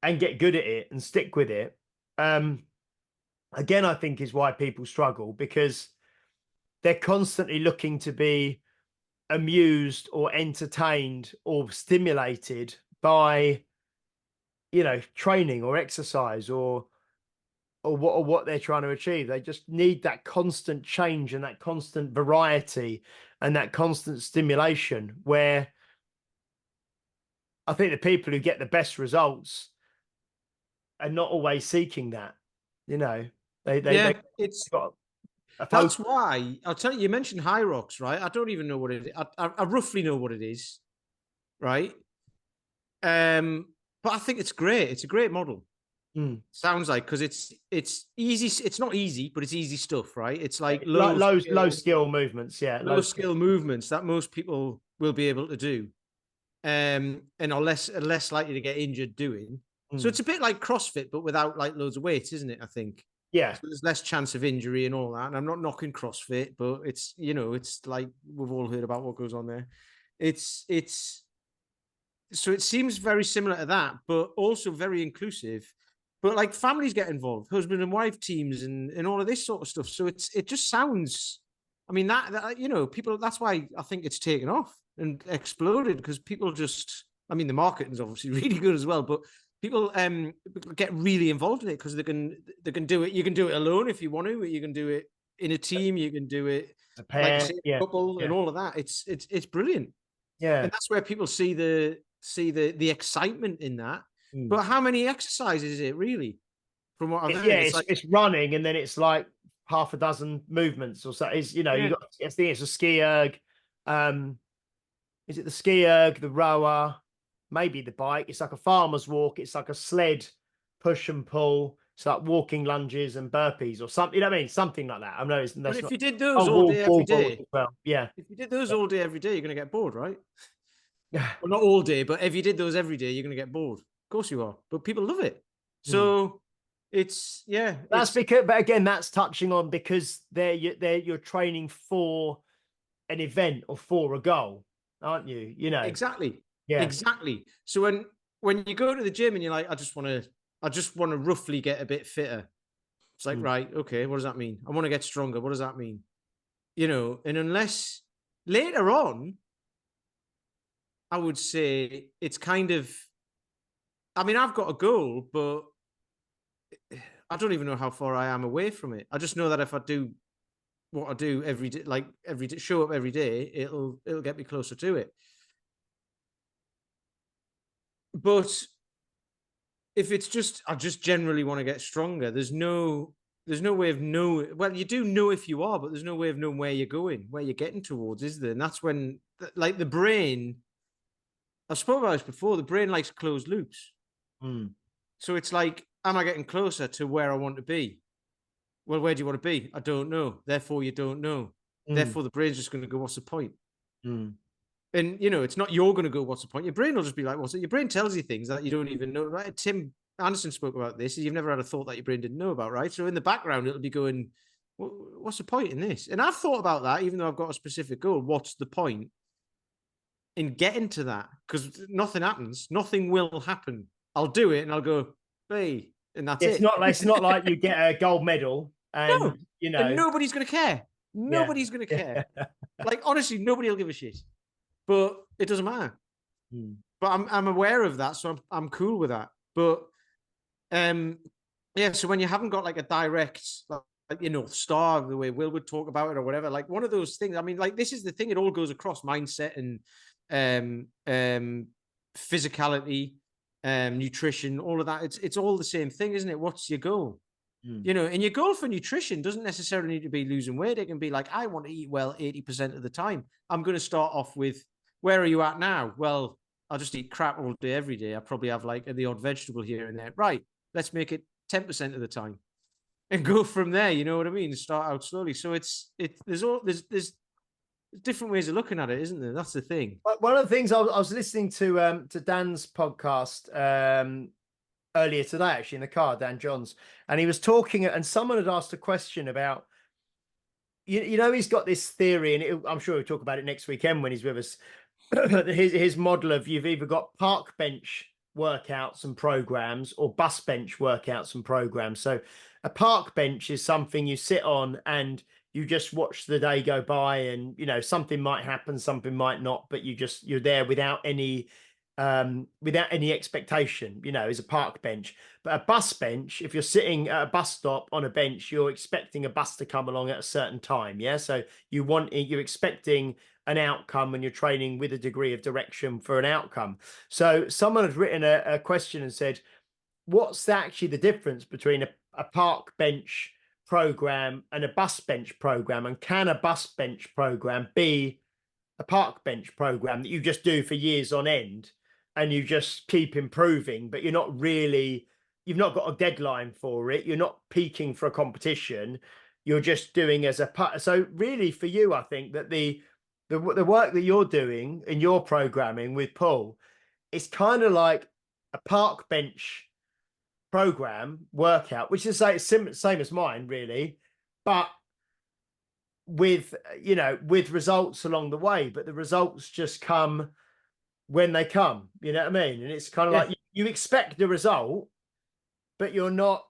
and get good at it and stick with it. Again, I think is why people struggle, because they're constantly looking to be amused or entertained or stimulated by, training or exercise or what they're trying to achieve. They just need that constant change and that constant variety and that constant stimulation, where I think the people who get the best results are not always seeking that. It's got that's why I'll tell you. You mentioned high rocks, right? I don't even know what it is. I roughly know what it is, right? But I think it's great. It's a great model. Sounds like, because it's easy. It's not easy, but it's easy stuff, right? It's like low skill movements, low skill movements that most people will be able to do, and are less likely to get injured doing. So it's a bit like CrossFit, but without like loads of weights, isn't it? I think. Yeah. So there's less chance of injury and all that. And I'm not knocking CrossFit, but it's it's like we've all heard about what goes on there. It's so it seems very similar to that, but also very inclusive. But like families get involved, husband and wife teams, and all of this sort of stuff. So it just sounds. I mean that people. That's why I think it's taken off and exploded, because people just. I mean, the marketing is obviously really good as well, but people get really involved in it because they can do it. You can do it alone if you want to. You can do it in a team. You can do it a pair, like a couple, and all of that. It's brilliant. Yeah, and that's where people see the excitement in that. But how many exercises is it really? From what I've heard, it's running, and then it's like half a dozen movements or so. It's you got it's a ski erg. Is it the ski erg, the rower? Maybe the bike. It's like a farmer's walk. It's like a sled push and pull. It's like walking lunges and burpees or something. You know what I mean? Something like that. I know. But if you did those all day every day, yeah. If you did those all day every day, you're going to get bored, right? Well, not all day, but if you did those every day, you're going to get bored. Of course you are. But people love it. So it's That's because. But again, that's touching on because you're training for an event or for a goal, aren't you? Exactly. Yeah, exactly. So when you go to the gym and you're like, I just want to roughly get a bit fitter. It's like, right, okay, what does that mean? I want to get stronger. What does that mean? And unless later on, I would say it's kind of, I mean, I've got a goal, but I don't even know how far I am away from it. I just know that if I do what I do every day, like every day, show up every day, it'll get me closer to it. But if it's just, I just generally want to get stronger, there's no way of knowing. Well, you do know if you are, but there's no way of knowing where you're going, where you're getting towards, is there? And that's when, like, the brain, I've spoken about this before, the brain likes closed loops. So it's like, am I getting closer to where I want to be? Well, where do you want to be? I don't know. Therefore, you don't know. Therefore, the brain's just going to go, what's the point? And, it's not you're going to go, what's the point? Your brain will just be like, what's it? Your brain tells you things that you don't even know, right? Tim Anderson spoke about this. You've never had a thought that your brain didn't know about, right? So in the background, it'll be going, what's the point in this? And I've thought about that, even though I've got a specific goal. What's the point in getting to that? Because nothing happens. Nothing will happen. I'll do it and I'll go, hey, and that's it. It's not like you get a gold medal and, and nobody's going to care. Nobody's going to care. Like, honestly, nobody will give a shit. But it doesn't matter. But I'm aware of that, so I'm cool with that. But so when you haven't got like a direct, like, you know, star, the way Will would talk about it or whatever. Like one of those things. I mean, like this is the thing. It all goes across mindset and physicality, nutrition, all of that. It's all the same thing, isn't it? What's your goal? You know, and your goal for nutrition doesn't necessarily need to be losing weight. It can be like, I want to eat well 80% of the time. I'm going to start off with, where are you at now? Well, I'll just eat crap all day, every day. I probably have like the odd vegetable here and there. Right. Let's make it 10% of the time and go from there. You know what I mean? Start out slowly. So there's different ways of looking at it, isn't there? That's the thing. One of the things I was listening to Dan's podcast earlier today, actually, in the car, Dan Johns, and he was talking, and someone had asked a question about, you know, he's got this theory, and I'm sure he'll talk about it next weekend when he's with us. his model of, you've either got park bench workouts and programs or bus bench workouts and programs. So a park bench is something you sit on and you just watch the day go by, and you know, something might happen, something might not, but you're there without any expectation, you know, is a park bench. But a bus bench, if you're sitting at a bus stop on a bench, you're expecting a bus to come along at a certain time. Yeah. So you're expecting an outcome, and you're training with a degree of direction for an outcome. So someone had written a question and said, what's actually the difference between a park bench program and a bus bench program? And can a bus bench program be a park bench program that you just do for years on end and you just keep improving, but you've not got a deadline for it, you're not peaking for a competition, you're just doing as a so really for you, I think that the work that you're doing in your programming with Paul, it's kind of like a park bench program workout, which is like same as mine, really, but with, you know, with results along the way. But the results just come when they come, you know what I mean? And it's kind of like you expect the result, but you're not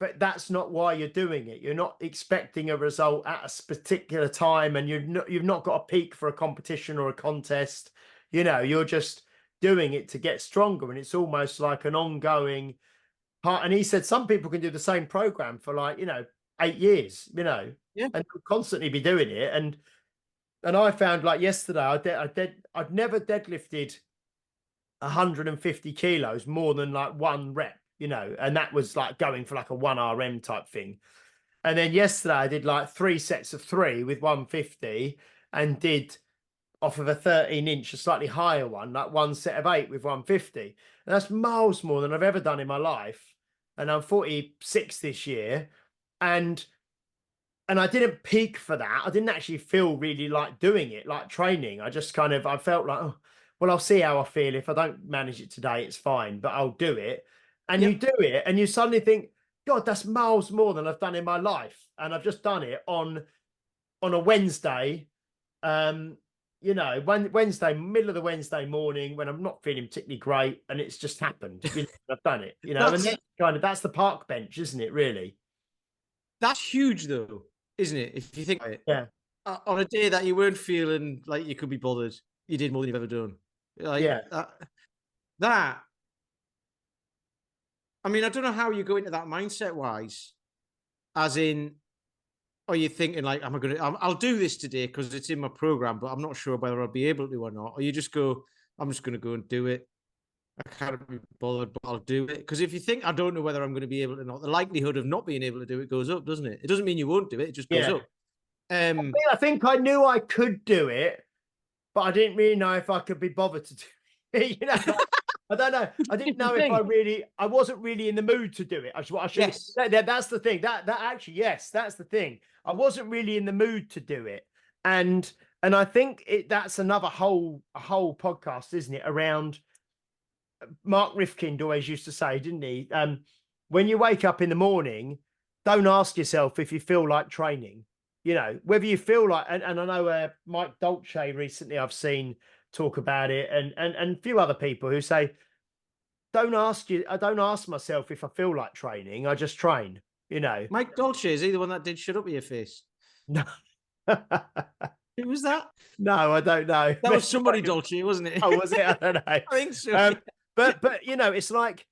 but that's not why you're doing it. You're not expecting a result at a particular time, and you've not got a peak for a competition or a contest. You know, you're just doing it to get stronger, and it's almost like an ongoing part. And he said some people can do the same program for, like, you know, 8 years, you know, and constantly be doing it. And I found, like yesterday, I'd never deadlifted 150 kilos more than like one rep, you know, and that was like going for like a 1 RM type thing. And then yesterday I did like 3 sets of 3 with 150, and did off of a 13-inch, a slightly higher one, like 1 set of 8 with 150. And that's miles more than I've ever done in my life. And I'm 46 this year. And I didn't peak for that. I didn't actually feel really like doing it, like training. I just I felt like, oh, well, I'll see how I feel. If I don't manage it today, it's fine, but I'll do it. And you do it, and you suddenly think, God, that's miles more than I've done in my life. And I've just done it on a Wednesday, you know, Wednesday, middle of the Wednesday morning, when I'm not feeling particularly great, and it's just happened. You know, I've done it, you know, and that's the park bench, isn't it, really? That's huge, though, isn't it? If you think about it. Yeah. On a day that you weren't feeling like you could be bothered, you did more than you've ever done. Like, that. I mean, I don't know how you go into that mindset wise, as in, are you thinking like, I'll do this today because it's in my program, but I'm not sure whether I'll be able to or not. Or you just go, I'm just going to go and do it. I can't be bothered, but I'll do it. Because if you think, I don't know whether I'm going to be able to or not, the likelihood of not being able to do it goes up, doesn't it? It doesn't mean you won't do it. It just goes up. I think I knew I could do it, but I didn't really know if I could be bothered to do it. You know, I don't know. I didn't know if I wasn't really in the mood to do it. That's what I should. Yes. That's the thing. That actually, yes, that's the thing. I wasn't really in the mood to do it, and I think that's another whole podcast, isn't it? Around, Mark Rifkind always used to say, didn't he? When you wake up in the morning, don't ask yourself if you feel like training. You know, whether you feel like, and I know Mike Dolce recently, I've seen talk about it, and a few other people who say, I don't ask myself if I feel like training, I just train, you know. Mike Dolce, is he the one that did Shut Up Your Face? No. Who was that? No, I don't know. That was somebody Dolce, wasn't it? Oh, was it? I don't know. I think so. But you know, it's like,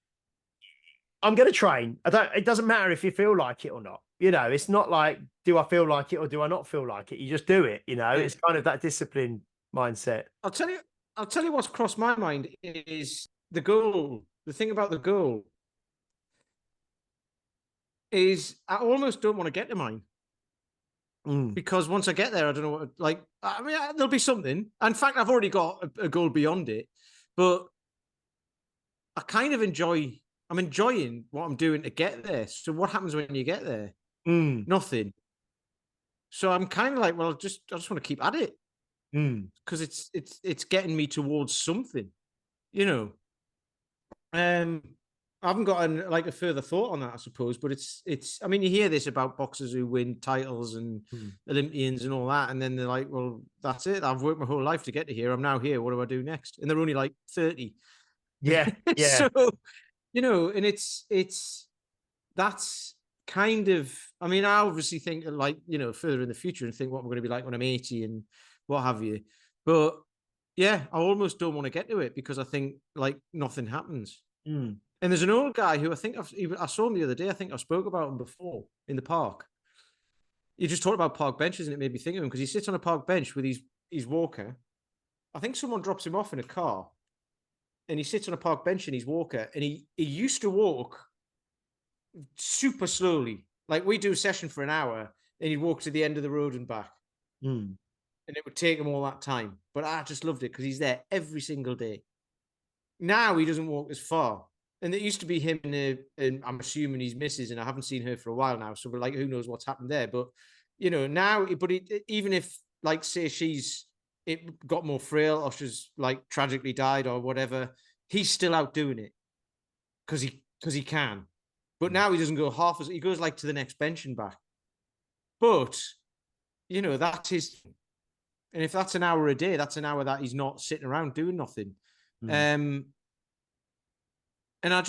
I'm going to train. It doesn't matter if you feel like it or not. you know, it's not like, do I feel like it or do I not feel like it? You just do it, you know. Yeah. It's kind of that discipline mindset. I'll tell you what's crossed my mind is the goal. The thing about the goal is I almost don't want to get to mine. Because once I get there, I don't know what, like, I mean, there'll be something. In fact, I've already got a goal beyond it, but I kind of I'm enjoying what I'm doing to get there. So what happens when you get there? Nothing. So I'm kind of like, well, I just want to keep at it because it's getting me towards something, you know. I haven't got a further thought on that, I suppose, but it's. I mean, you hear this about boxers who win titles and Olympians and all that, and then they're like, "Well, that's it. I've worked my whole life to get to here. I'm now here. What do I do next?" And they're only like 30. Yeah, yeah. So, you know, and that's kind of. I mean, I obviously think like, you know, further in the future and think what we're going to be like when I'm 80 and what have you. But yeah, I almost don't want to get to it because I think like nothing happens. And there's an old guy who I think I saw him the other day. I think I spoke about him before in the park. You just talked about park benches and it made me think of him because he sits on a park bench with his walker. I think someone drops him off in a car and he sits on a park bench in his walker and he used to walk super slowly. Like we do a session for an hour and he'd walk to the end of the road and back. And it would take him all that time. But I just loved it because he's there every single day. Now he doesn't walk as far. And it used to be him and I'm assuming he's missus, and I haven't seen her for a while now. So we're like, who knows what's happened there? But, you know, now, even if, like, say it got more frail or she's like tragically died or whatever, he's still out doing it because he can. But now he doesn't go half as, he goes like to the next bench and back. But, you know, that's his, and if that's an hour a day, that's an hour that he's not sitting around doing nothing. And I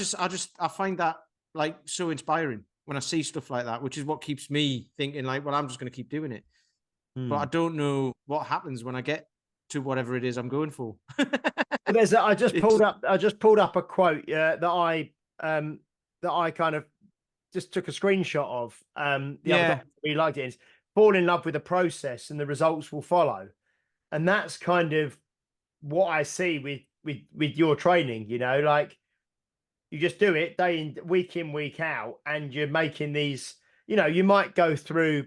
find that like so inspiring when I see stuff like that, which is what keeps me thinking like, well, I'm just going to keep doing it. But I don't know what happens when I get to whatever it is I'm going for. I just pulled up a quote that I kind of just took a screenshot of the other day. We liked it. It's fall in love with the process and the results will follow. And that's kind of what I see with your training, you know, like you just do it week in, week out, and you're making these, you know, you might go through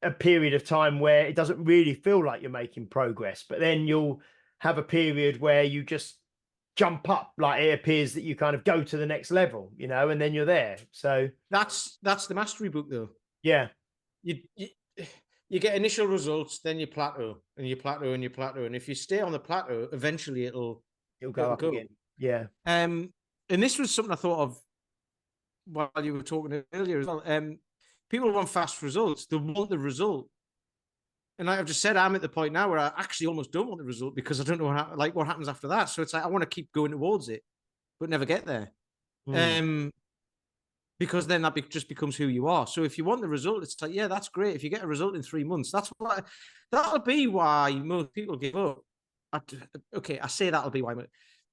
a period of time where it doesn't really feel like you're making progress, but then you'll have a period where you just jump up, like it appears that you kind of go to the next level, you know, and then you're there. So that's the mastery book though. Yeah. You get initial results, then you plateau and you plateau and you plateau. And if you stay on the plateau, eventually it'll go up again. Yeah. And this was something I thought of while you were talking earlier as well. People want fast results. They want the result. And like I've just said, I'm at the point now where I actually almost don't want the result because I don't know what happens after that. So it's like I want to keep going towards it, but never get there. Because then that just becomes who you are. So if you want the result, it's like, yeah, that's great. If you get a result in 3 months, that'll be why most people give up. Okay, I say that'll be why.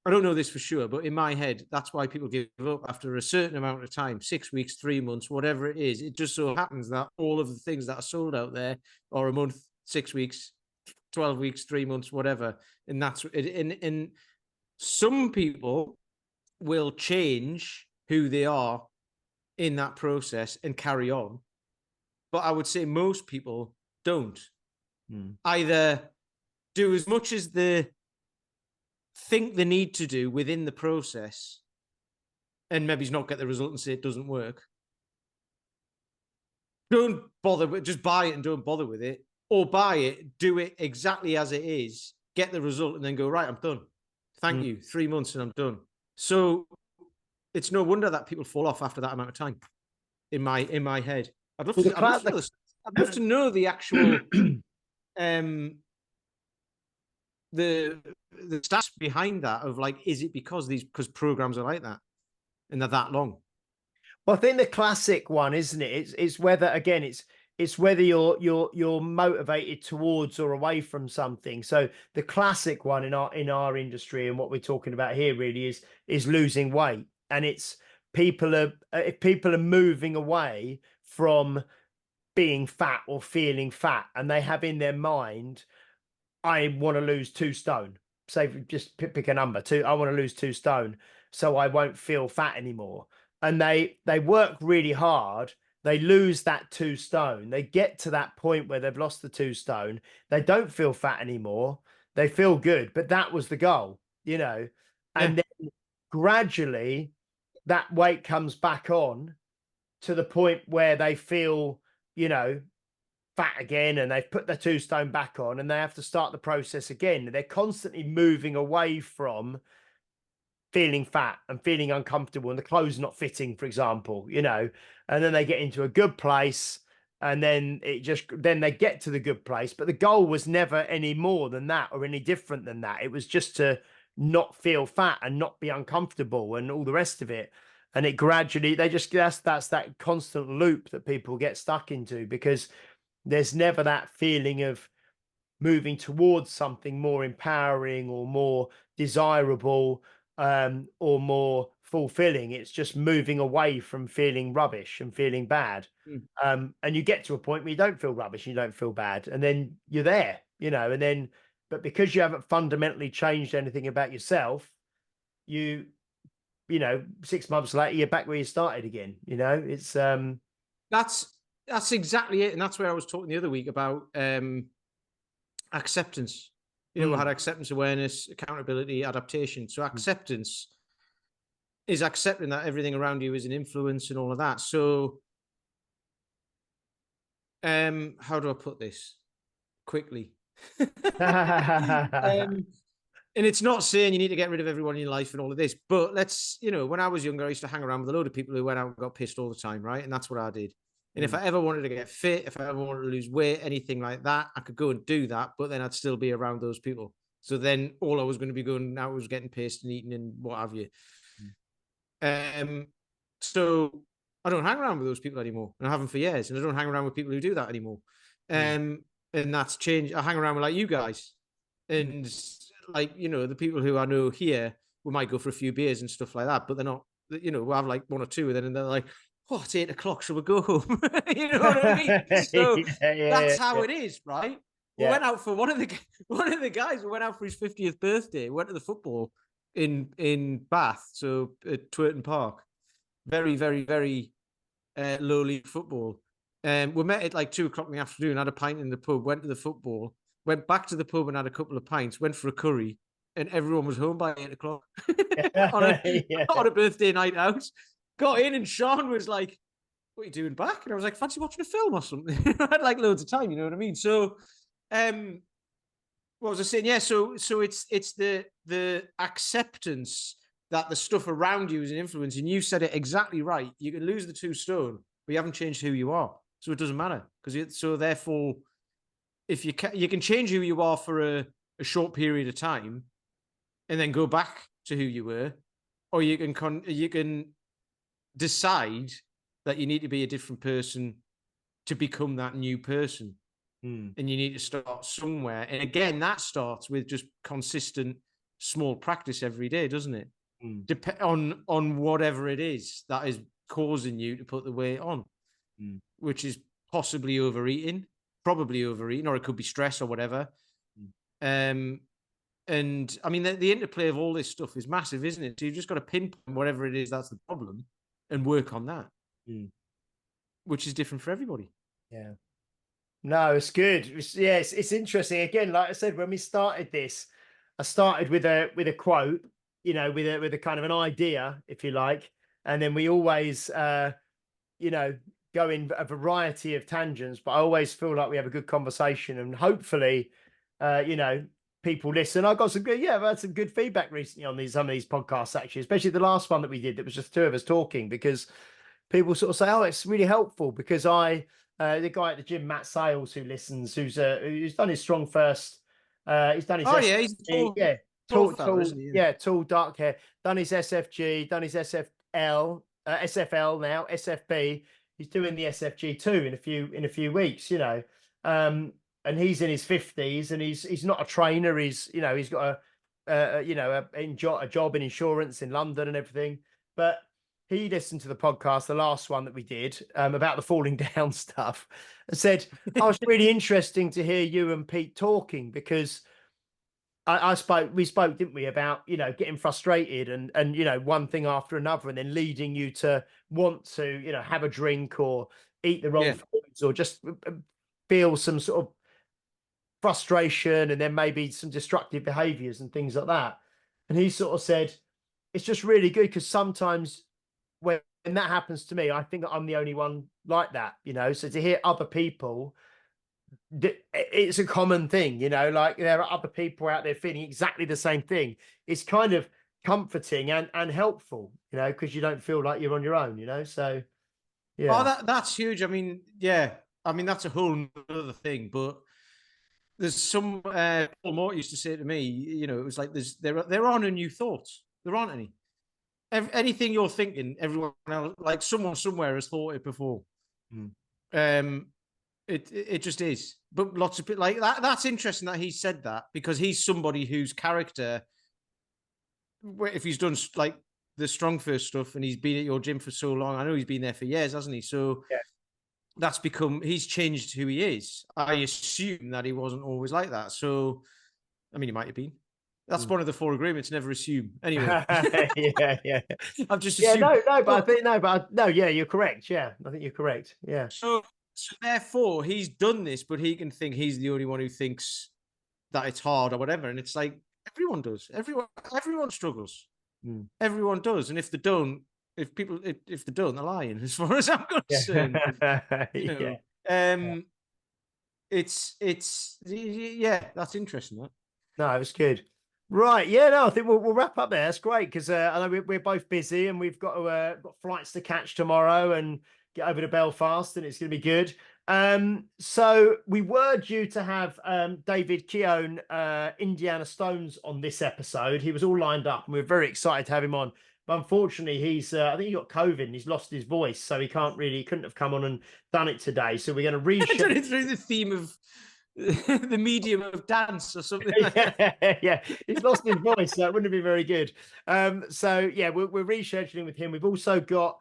I don't know this for sure, but in my head, that's why people give up after a certain amount of time, 6 weeks, 3 months, whatever it is. It just so happens that all of the things that are sold out there are a month, 6 weeks, 12 weeks, 3 months, whatever. And that's it. And some people will change who they are in that process and carry on. But I would say most people don't. Either do as much as they think they need to do within the process and maybe not get the result and say it doesn't work. Don't bother with, just buy it and don't bother with it, or buy it, do it exactly as it is, get the result and then go, right, I'm done. Thank you. 3 months and I'm done. So it's no wonder that people fall off after that amount of time in my head. I'd love to know the actual the stats behind that of like, is it because programs are like that and they're that long? Well, I think the classic one, isn't it? It's whether, again, it's whether you're motivated towards or away from something. So the classic one in our industry and what we're talking about here really is losing weight. And it's if people are moving away from being fat or feeling fat, and they have in their mind, I want to lose 2 stone. Say, just pick a number, I want to lose 2 stone, so I won't feel fat anymore. And they work really hard. They lose that 2 stone. They get to that point where they've lost the 2 stone. They don't feel fat anymore. They feel good, but that was the goal, you know. And then gradually that weight comes back on to the point where they feel, you know, fat again, and they've put the 2 stone back on, and they have to start the process again. They're constantly moving away from feeling fat and feeling uncomfortable and the clothes not fitting, for example, you know, and then they get into a good place, and then then they get to the good place. But the goal was never any more than that or any different than that. It was just to not feel fat and not be uncomfortable and all the rest of it. And it gradually, that's that constant loop that people get stuck into, because there's never that feeling of moving towards something more empowering or more desirable, or more fulfilling. It's just moving away from feeling rubbish and feeling bad. And you get to a point where you don't feel rubbish, you don't feel bad, and then you're there, you know, and then, but because you haven't fundamentally changed anything about yourself, you know, 6 months later, you're back where you started again. You know, it's that's exactly it. And that's where I was talking the other week about acceptance. You know, we had acceptance, awareness, accountability, adaptation. So acceptance is accepting that everything around you is an influence and all of that. So how do I put this quickly? And it's not saying you need to get rid of everyone in your life and all of this, but let's, you know, when I was younger, I used to hang around with a load of people who went out and got pissed all the time, right? And that's what I did. And if I ever wanted to get fit, if I ever wanted to lose weight, anything like that, I could go and do that, but then I'd still be around those people. So then all I was going to be going now was getting pissed and eating and what have you. So I don't hang around with those people anymore, and I haven't for years, and I don't hang around with people who do that anymore. And that's changed. I hang around with like you guys, and like, you know, the people who I know here, we might go for a few beers and stuff like that, but they're not, you know, we'll have like 1 or 2, and then they're like, oh, it's 8 o'clock, shall we go home? You know what I mean? So that's how it is, right? We went out for one of the guys. We went out for his 50th birthday. Went to the football in Bath, so at Twerton Park. Very, very, very low league football. We met at like 2 o'clock in the afternoon. Had a pint in the pub. Went to the football. Went back to the pub and had a couple of pints. Went for a curry, and everyone was home by 8 o'clock on a birthday night out. Got in, and Sean was like, what are you doing back? And I was like, fancy watching a film or something. I had like loads of time, you know what I mean? So, what was I saying? Yeah, so it's the acceptance that the stuff around you is an influence. And you said it exactly right. You can lose the 2 stone, but you haven't changed who you are. So it doesn't matter. So therefore, if you can change who you are for a short period of time and then go back to who you were, or you can decide that you need to be a different person to become that new person. And you need to start somewhere. And again, that starts with just consistent small practice every day, doesn't it? On whatever it is that is causing you to put the weight on, which is possibly overeating, probably overeating, or it could be stress or whatever. And I mean, the interplay of all this stuff is massive, isn't it? So you've just got to pinpoint whatever it is that's the problem and work on that, which is different for everybody. Yeah. No, it's good. It's interesting. Again, like I said, when we started this, I started with a quote, you know, with a kind of an idea, if you like, and then we always, you know, go in a variety of tangents. But I always feel like we have a good conversation, and hopefully, you know, people listen. I got some good, I've had some good feedback recently on some of these podcasts, actually, especially the last one that we did that was just 2 of us talking, because people sort of say, oh, it's really helpful, because the guy at the gym, Matt Sales, who listens, who's done his strong first, he's done his he's tall, dark hair, done his SFG, done his SFL, SFL now, SFB. He's doing the SFG too in a few weeks, you know. And he's in his 50s, and he's not a trainer. He's got a job in insurance in London and everything. But he listened to the podcast, the last one that we did, about the falling down stuff, and said, "Oh, it's really interesting to hear you and Pete talking because we spoke, didn't we, about, you know, getting frustrated and, you know, one thing after another, and then leading you to want to, you know, have a drink or eat the wrong foods or just feel some sort of frustration and then maybe some destructive behaviors and things like that." And he sort of said, it's just really good because sometimes when that happens to me, I think I'm the only one like that, you know. So to hear other people, it's a common thing, you know, like there are other people out there feeling exactly the same thing. It's kind of comforting and helpful, you know, because you don't feel like you're on your own, you know. So yeah. Oh, that's huge. I mean, yeah. I mean, that's a whole other thing. But there's some Paul Mort used to say to me, you know, it was like there aren't no new thoughts. There aren't any. Anything you're thinking, everyone else, like someone somewhere has thought it before. It just is. But lots of people like that. That's interesting that he said that, because he's somebody whose character, if he's done like the strong first stuff and he's been at your gym for so long, I know he's been there for years, hasn't he? So that's he's changed who he is. I assume that he wasn't always like that. So, I mean, he might have been. That's one of the 4 agreements. Never assume. Anyway, yeah. I've just assumed. Yeah, you're correct. Yeah, I think you're correct. Yeah. So therefore, he's done this, but he can think he's the only one who thinks that it's hard or whatever. And it's like everyone does. Everyone struggles. Everyone does. And if they don't, if they don't, they're lying. As far as I'm concerned. It's that's interesting. That. No, it was good. Right, yeah, no, I think we'll wrap up there. That's great because I know we're both busy and we've got flights to catch tomorrow and get over to Belfast, and it's going to be good. So we were due to have David Keown, Indiana Stones, on this episode. He was all lined up, and we were very excited to have him on. But unfortunately, I think he got COVID and he's lost his voice, so he couldn't have come on and done it today. So we're going to reshoot. Done it through the theme of the medium of dance or something like that. Yeah, he's lost his voice, so it wouldn't be very good. So yeah, we're rescheduling with him. We've also got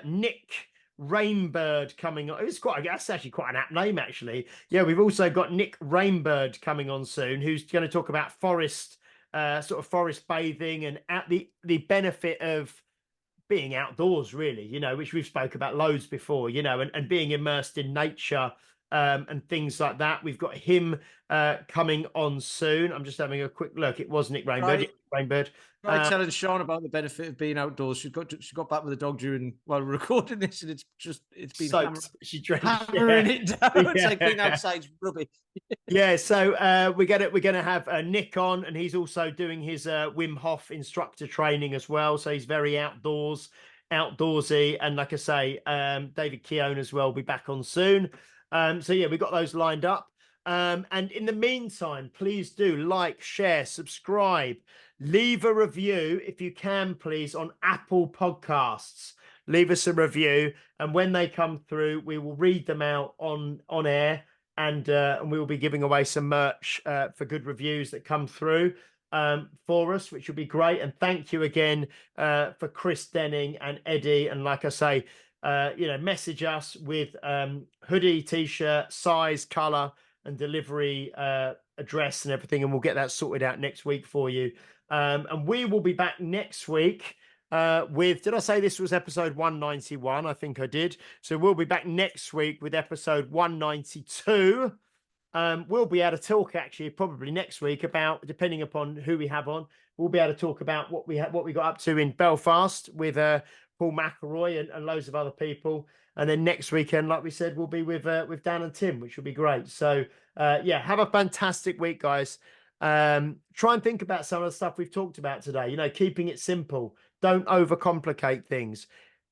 Nick Rainbird coming on. That's actually quite an apt name, actually. Yeah, we've also got Nick Rainbird coming on soon, who's going to talk about forest bathing and at the benefit of being outdoors, really, you know, which we've spoke about loads before, you know, and being immersed in nature. And things like that. We've got him coming on soon. I'm just having a quick look. It was Nick Rainbird. Rainbird. Telling Sean about the benefit of being outdoors. She got back with the dog while we're recording this, and it's been hammering it down. It's like being outside's rubbish. Yeah, so we're gonna have Nick on, and he's also doing his Wim Hof instructor training as well. So he's very outdoorsy, and like I say, David Keown as well will be back on soon. So yeah, we've got those lined up. And in the meantime, please do like, share, subscribe, leave a review if you can, please, on Apple Podcasts. Leave us a review, and when they come through, we will read them out on air, and we will be giving away some merch for good reviews that come through for us, which will be great. And thank you again for Chris Denning and Eddie. And like I say, message us with hoodie, t-shirt, size, color, and delivery address and everything, and we'll get that sorted out next week for you. And we will be back next week did I say this was episode 191? I think I did. So we'll be back next week with episode 192. We'll be able to talk actually probably next week about, depending upon who we have on, we'll be able to talk about what we got up to in Belfast with Paul McElroy and loads of other people. And then next weekend, like we said, we'll be with Dan and Tim, which will be great. So have a fantastic week, guys. Try and think about some of the stuff we've talked about today, keeping it simple. Don't overcomplicate things,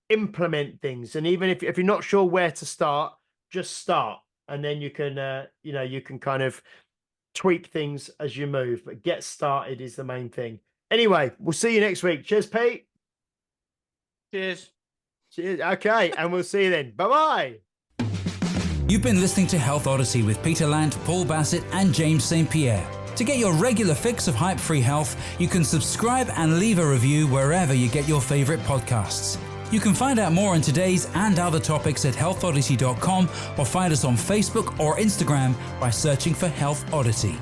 implement things. And even if you're not sure where to start, just start. And then you can, you can kind of tweak things as you move, but get started is the main thing. Anyway, we'll see you next week. Cheers, Pete. Cheers. Cheers. Okay. And we'll see you then. Bye-bye. You've been listening to Health Odyssey with Peter Lant, Paul Bassett, and James St. Pierre. To get your regular fix of hype-free health, you can subscribe and leave a review wherever you get your favorite podcasts. You can find out more on today's and other topics at healthodyssey.com or find us on Facebook or Instagram by searching for Health Odyssey.